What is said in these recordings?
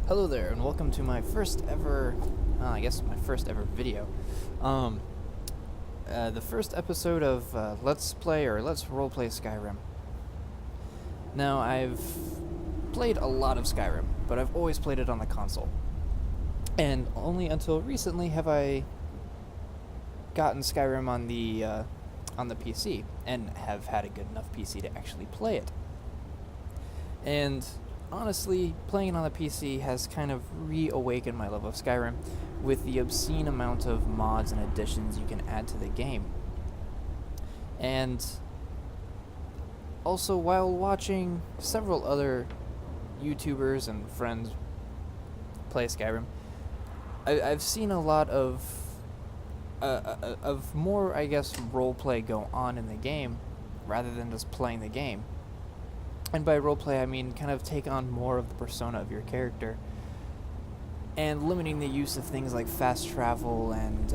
Hello there, and welcome to my first ever, my first ever video. The first episode of Let's Play or Let's Roleplay Skyrim. Now, I've played a lot of Skyrim, but I've always played it on the console. And only until recently have I gotten Skyrim on the PC, and have had a good enough PC to actually play it. And honestly, playing it on the PC has kind of reawakened my love of Skyrim with the obscene amount of mods and additions you can add to the game. And also, while watching several other YouTubers and friends play Skyrim, I've seen a lot of more, I guess, roleplay go on in the game rather than just playing the game. And by roleplay, I mean kind of take on more of the persona of your character, and limiting the use of things like fast travel and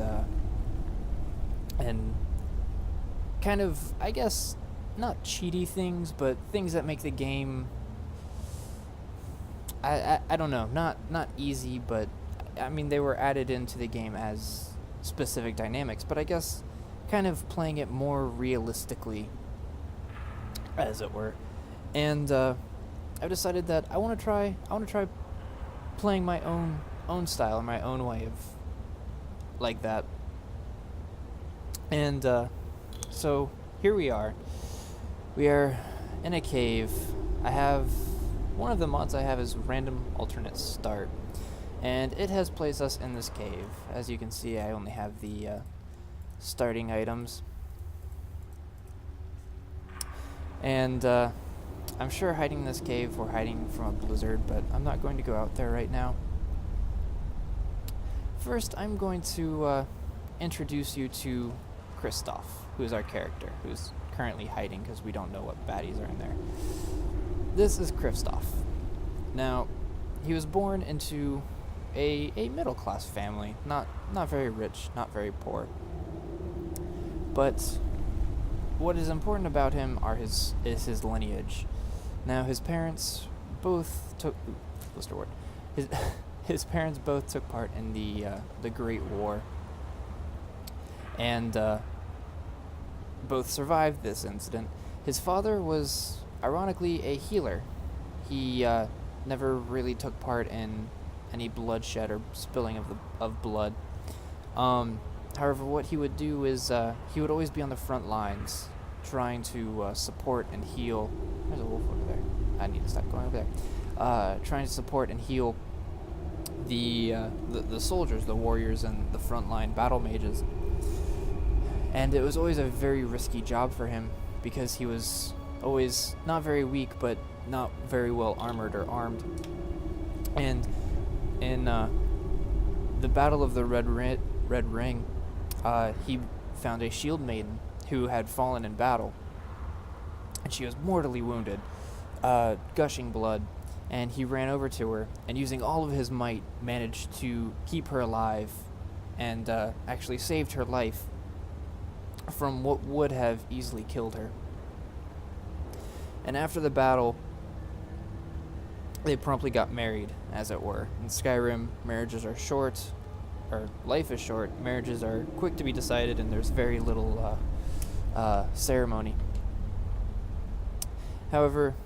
kind of, I guess, not cheaty things, but things that make the game, I don't know, not easy, but I mean they were added into the game as specific dynamics, but I guess kind of playing it more realistically, as it were. And I've decided that I want to try playing my own style, my own way of like that. And so here we are. We are in a cave. I have one of the mods I have is random alternate start, and it has placed us in this cave. As you can see, I only have the starting items, and I'm sure hiding in this cave or hiding from a blizzard, but I'm not going to go out there right now. First, I'm going to introduce you to Christophe, who is our character, who's currently hiding because we don't know what baddies are in there. This is Christophe. Now, he was born into a middle-class family, not very rich, not very poor. But what is important about him is his lineage. Now, his parents both took his parents both took part in the Great War, and both survived this incident. His father was ironically a healer. He never really took part in any bloodshed or spilling of blood. However, what he would do is he would always be on the front lines, trying to support and heal. There's a wolf over there. I need to stop going over there. Trying to support and heal the soldiers, the warriors, and the frontline battle mages. And it was always a very risky job for him because he was always not very weak, but not very well armored or armed. And in the Battle of the Red Ring, he found a shield maiden who had fallen in battle, and she was mortally wounded, gushing blood, and he ran over to her, and using all of his might managed to keep her alive, and actually saved her life from what would have easily killed her. And after the battle, they promptly got married, as it were. In Skyrim, marriages are short, or life is short, marriages are quick to be decided, and there's very little ceremony. However,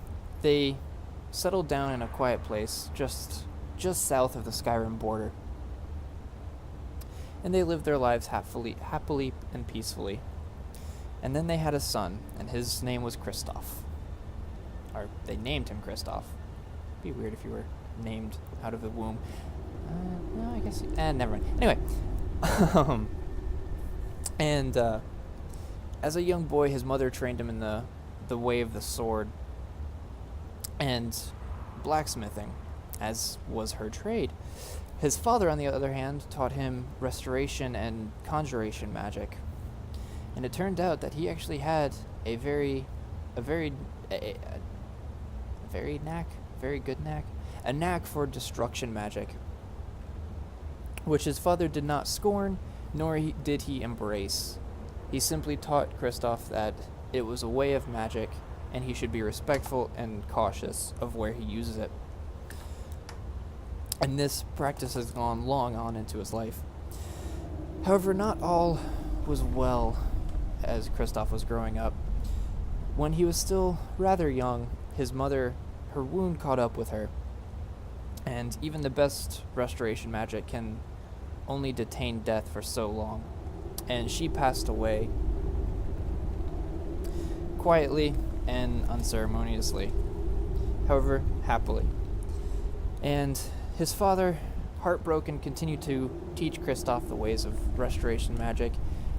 they settled down in a quiet place just south of the Skyrim border, and they lived their lives happily and peacefully. And then they had a son, and his name was Christophe, or they named him Christophe. It'd be weird if you were named out of the womb. No, I guess. Never mind. Anyway, and as a young boy, his mother trained him in the way of the sword and blacksmithing, as was her trade. His father, on the other hand, taught him restoration and conjuration magic, and it turned out that he actually had a very good knack for destruction magic, which his father did not scorn, nor did he embrace. He simply taught Christophe that it was a way of magic, and he should be respectful and cautious of where he uses it. and this practice has gone long on into his life. However, not all was well as Christophe was growing up. When he was still rather young, his mother, her wound caught up with her, and even the best restoration magic can only detain death for so long, and she passed away quietly and unceremoniously, however, happily. And his father, heartbroken, continued to teach Christophe the ways of restoration magic,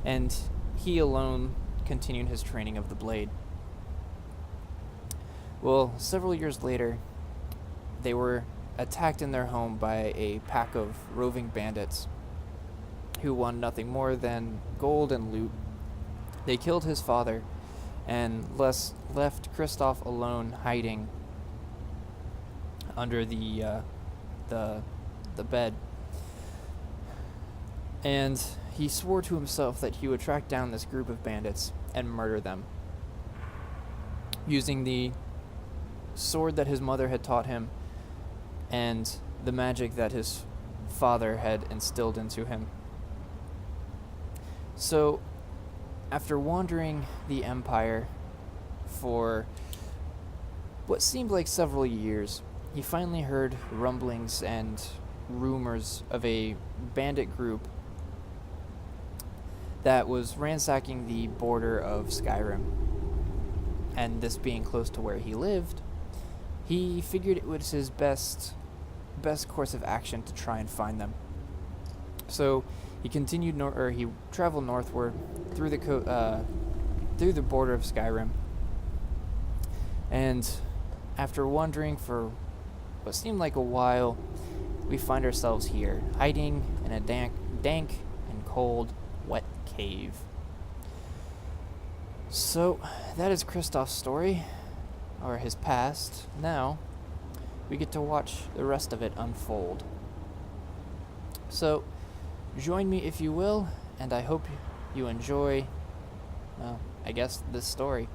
and he alone continued his training of the blade. Well, several years later, they were attacked in their home by a pack of roving bandits who wanted nothing more than gold and loot. They killed his father and left Christophe alone, hiding under the bed. And he swore to himself that he would track down this group of bandits and murder them, using the sword that his mother had taught him and the magic that his father had instilled into him. So, after wandering the Empire for what seemed like several years, he finally heard rumblings and rumors of a bandit group that was ransacking the border of Skyrim. And this being close to where he lived, he figured it was his best course of action to try and find them. So he continued he traveled northward through the border of Skyrim, and after wandering for what seemed like a while, we find ourselves here, hiding in a dank and cold, wet cave. So that is Christophe's story, or his past. Now we get to watch the rest of it unfold. So join me if you will, and I hope you enjoy, well, I guess, this story.